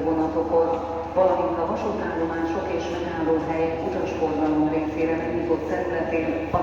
vonatokhoz, valamint a vasútállomások és megállóhely utasforgalom részére megnyitott területén a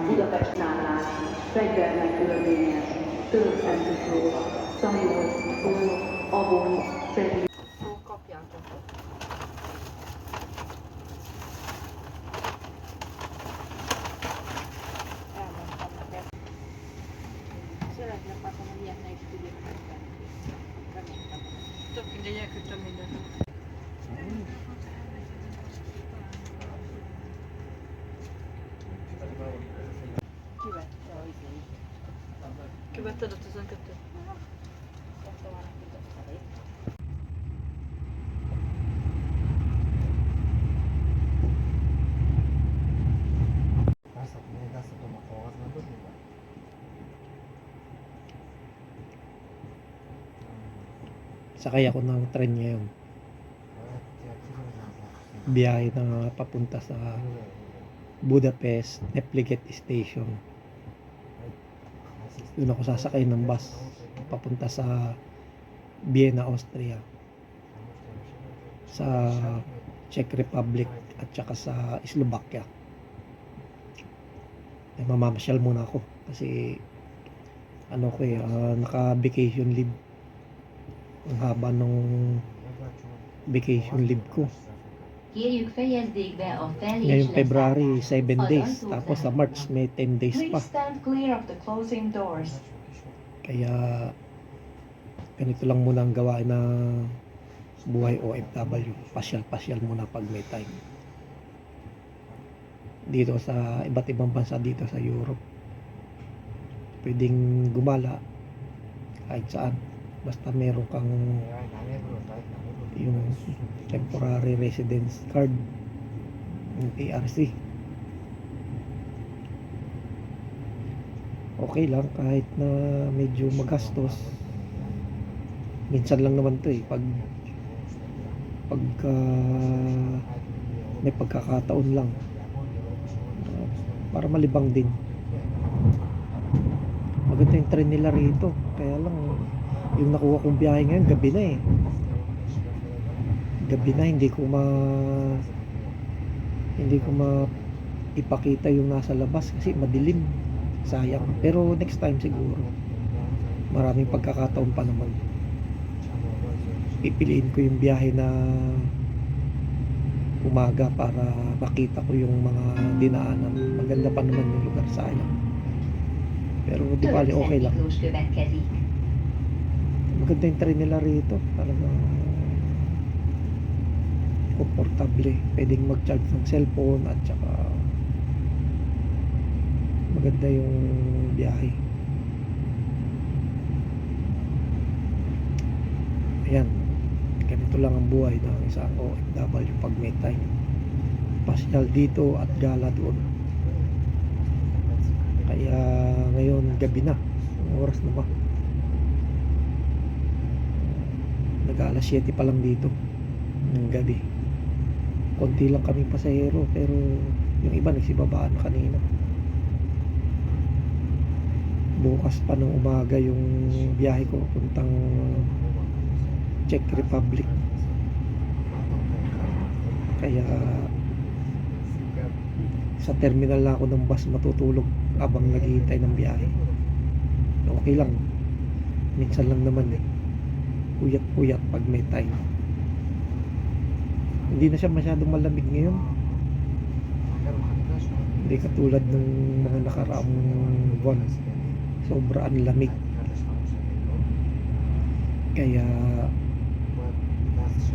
Budapest szállás, reggelnek körülményes, Törökszentmiklós, Szamjól, Szolnok, Abony, Szegény. Kapjátok. Elmondtam neked. Szeretnék látom, hogy ilyet ne is tudjuk megtenni. Reméltem. Tök mindegy, elküldtem mindent. Kivetted a 12-t? Sakay ako ng train ngayon. Biyahe na papunta sa Budapest Neplighet Station. Doon ako sasakay ng bus papunta sa Vienna, Austria, sa Czech Republic at saka sa Slovakia. Mamamasyal muna ako kasi naka-vacation leave. Ang haba nung vacation leave ko. Kérjük fejezzék be a fel- és Ngayong February, leszállás. 7 days. Az Tapos sa March, may 10 days pa. Please stand clear of the closing doors. Kaya, ganito lang muna ang gawain na buhay OFW. Pasyal-pasyal muna pag may time. Dito sa iba't ibang bansa dito sa Europe. Pwedeng gumala kahit saan. Basta meron kang yung temporary residence card, yung TRC. Okay lang kahit na medyo magastos. Minsan lang naman to pag may pagkakataon lang, para malibang din. Maganda yung train nila rito, kaya lang yung nakuha kong biyahe ngayon gabi na hindi ko ipakita yung nasa labas kasi madilim, sayang. Pero next time siguro maraming pagkakataon pa naman, pipiliin ko yung biyahe na umaga para makita ko yung mga dinaanan. Maganda pa naman yung lugar, sayang. Pero di bali, okay lang. Maganda yung train nila rito, talagang komportable. Pwedeng mag-charge ng cellphone at saka maganda yung biyahe. lang ang buhay ng isang OFW pag may time. Pasyal dito at gala doon. Kaya ngayon gabi na. Ang oras na ba? Nag-alas 7 pa lang dito ng gabi. Konti lang kaming pasahero pero yung iba nagsibabaan na kanina. Bukas pa ng umaga yung biyahe ko puntang Czech Republic. Kaya sa terminal na ako ng bus matutulog habang naghihintay ng biyahe. Okay lang. Minsan lang naman puyat-puyat pag may time. Hindi na siya masyadong malamig ngayon. Hindi katulad ng mga nakaraang buwan. Sobra ang lamig. Kaya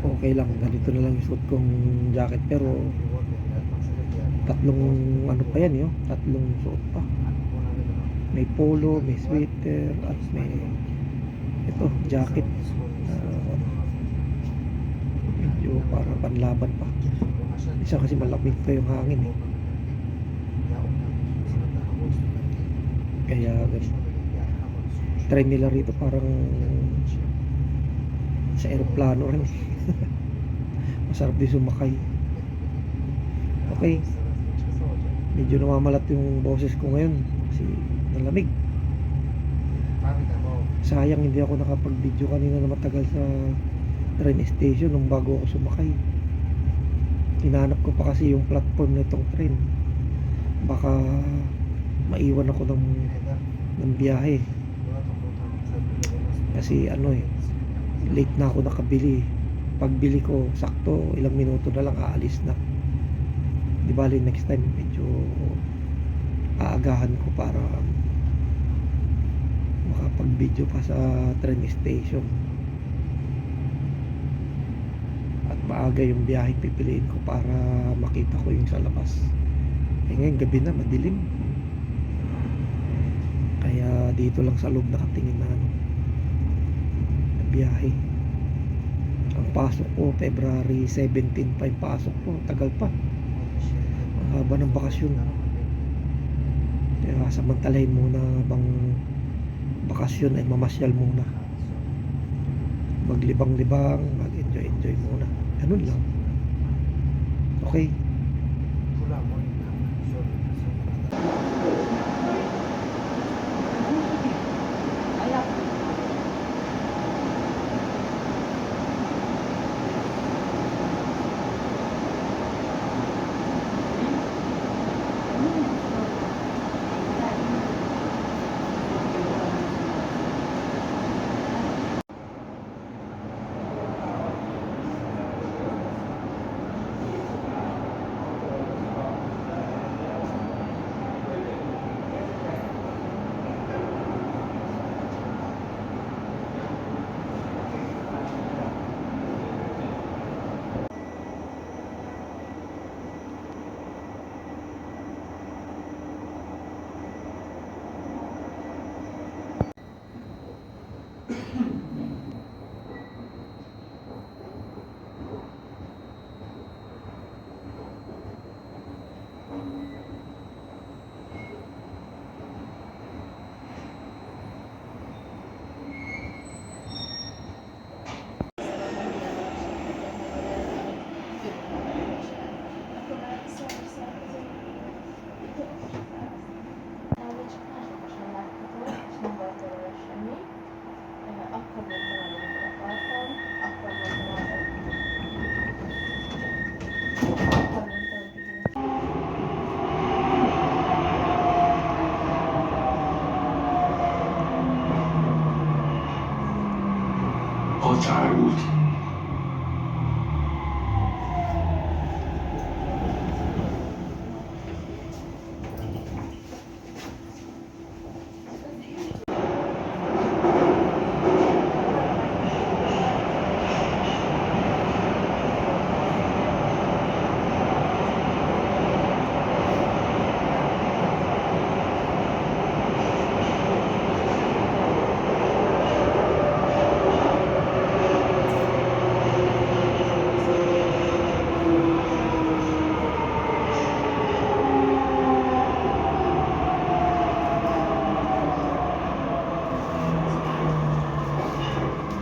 okay lang. Ganito na lang yung suot kong jacket. Pero tatlong ano pa yan yun? Tatlong suot pa. May polo, may sweater, at may ito, jacket. Medyo para panlaban pa. Isa kasi malamig pa yung hangin eh. Kaya train nila rito parang sa aeroplano rin. Masarap din sumakay. Okay, medyo namamalat yung boses ko ngayon kasi nalamig. Sayang hindi ako nakapag-video kanina na matagal sa train station nung bago ako sumakay. Hinanap ko pa kasi yung platform na itong train. Baka maiwan ako ng biyahe. Kasi late na ako nakabili. Pagbili ko, sakto, ilang minuto na lang aalis na. Di bali next time medyo aagahan ko para makapag-video pa sa train station. At maaga yung biyahe pipiliin ko para makita ko yung sa labas. Ngayon gabi na, madilim. Kaya dito lang sa loob nakatingin na biyahe. Ang pasok ko February 17 pa yung pasok ko. Tagal pa. Ang haba ng bakasyon. Kaya samantalahin muna bang bakasyon ay mamasyal muna. Maglibang-libang, mag-enjoy muna. Ganun lang. Okay. Otárút.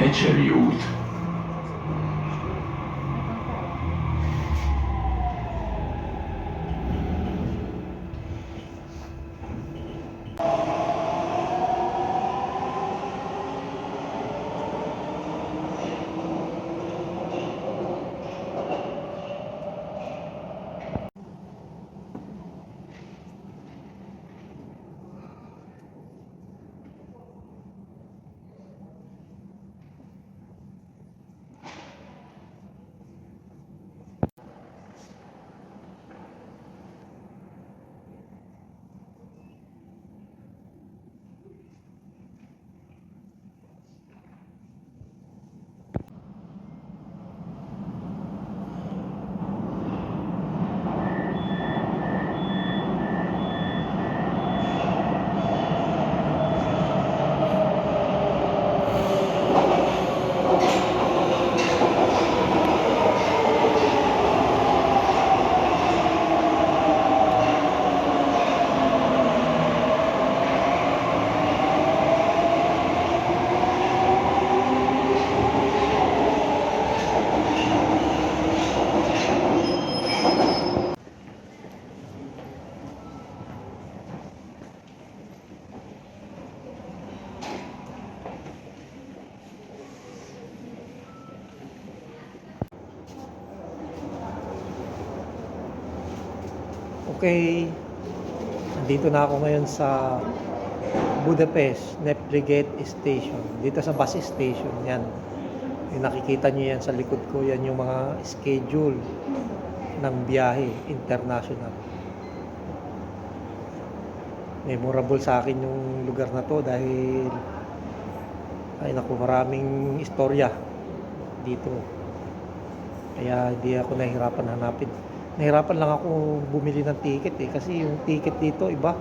Ecseri út. Okay, nandito na ako ngayon sa Budapest Nepligate Station. Dito sa bus station yan. Yung nakikita nyo yan sa likod ko, yan yung mga schedule ng biyahe international. Memorable sa akin yung lugar na to dahil ay naku, maraming istorya dito. Kaya hindi ako nahihirapan hanapin. Nahirapan lang ako bumili ng ticket kasi yung ticket dito iba.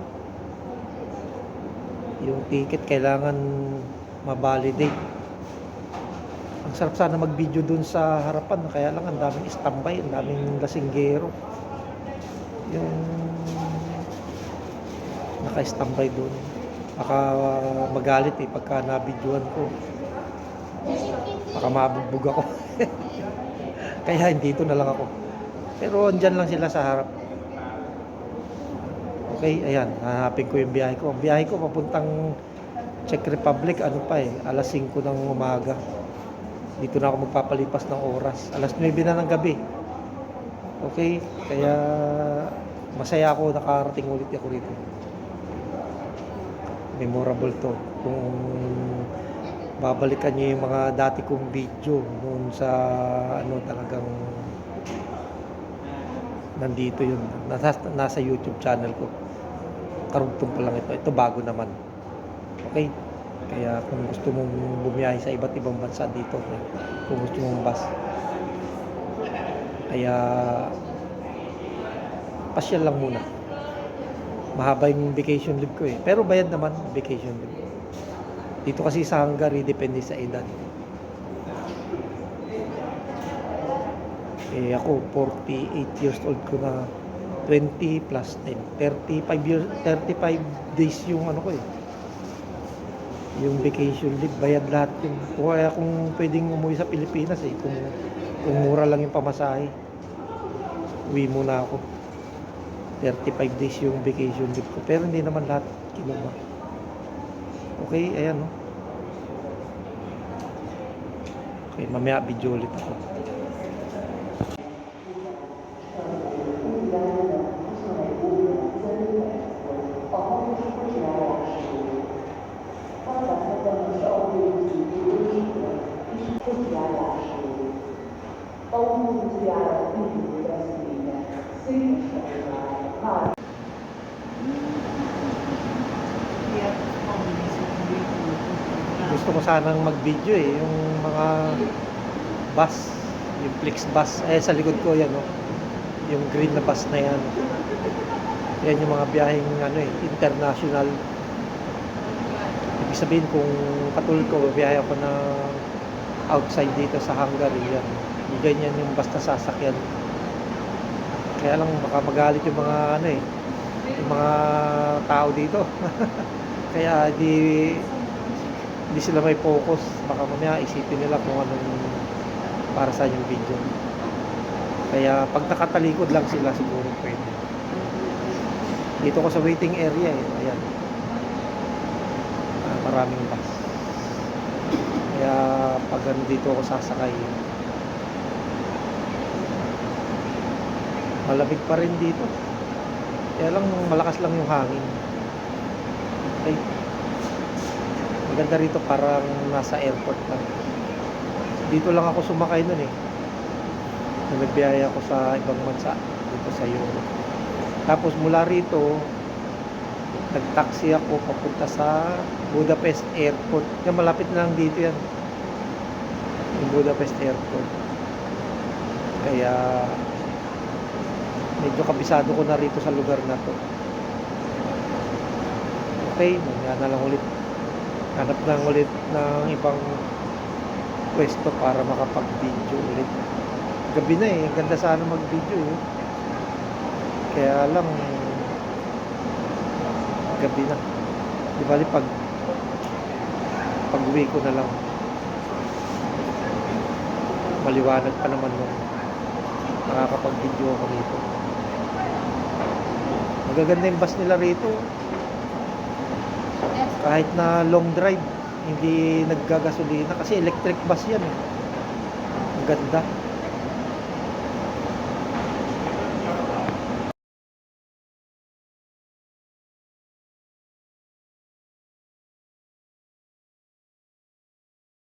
Yung ticket kailangan ma-validate. Ang sarap sana mag-video dun sa harapan, kaya lang ang daming standby, ang daming lasinggero. Yung naka-standby dun. Baka magalit pagka na-videoan ko. Baka mabugbog ako. Kaya dito na lang ako. Pero andyan lang sila sa harap. Okay, ayan, hahanapin ko yung biyahe ko. Ang biyahe ko papuntang Czech Republic, alas 5 ng umaga. Dito na ako magpapalipas ng oras. Alas 9 na ng gabi. Okay, kaya masaya ako, nakarating ulit ako rito. Memorable to. Kung babalikan niyo yung mga dati kong video noon sa talagang nandito yun, nasa YouTube channel ko. Karugtong pa lang ito. Ito bago naman. Okay? Kaya kung gusto mong bumiyahe sa iba't ibang bansa dito, kung gusto mong bus, kaya pasyal lang muna. Mahaba yung vacation leave ko pero bayad naman vacation leave. Dito kasi sa Hungary, depende sa edad. Ako 48 years old ko na, 20 plus 10, 35 days yung yung vacation leave, bayad lahat yun. Kaya kung pwedeng umuwi sa Pilipinas kung mura lang yung pamasahe, uwi muna ako. 35 days yung vacation leave ko, pero hindi naman lahat kinuha. Okay, ayan Okay, mamaya video ulit ako. Gusto ko sanang mag-video yung mga bus, yung Flixbus. Sa likod ko yan, yung green na bus na yan. Yan yung mga biyaheng international. Ibig sabihin kung katulad ko, biyahe ako na outside dito sa Hungary, yan. Ganyan yung basta sasakyan. Kaya lang baka magalit yung mga yung mga tao dito. Kaya di hindi sila may focus. Baka mamaya isipin nila kung anong para sa yung video. Kaya pag nakatalikod lang sila siguro pwede. Dito ko sa waiting area eh. Ayan. Maraming bus. Kaya pag dito ako sasakay, malamig pa rin dito. Kaya lang malakas lang yung hangin. Okay. Maganda rito, parang nasa airport lang. Dito lang ako sumakay nun eh. Nagbiyaya ako sa ibang bansa dito sa Europe. Tapos mula rito nag-taxi ako papunta sa Budapest Airport. Yan, malapit na lang dito yan, yung Budapest Airport. Kaya medyo kabisado ko na rito sa lugar na to. Okay, mamaya na lang ulit. Hanap lang ulit ng ibang pwesto para makapag-video ulit. Gabi na eh, ganda sana mag-video eh. Kaya lang gabi na. Di bali pag-uwi ko na lang. Maliwanag pa naman nung nakakapag-video ako rito. Magaganda yung bus nila rito. Kahit na long drive, hindi naggagasolina kasi electric bus yan eh. Ang ganda.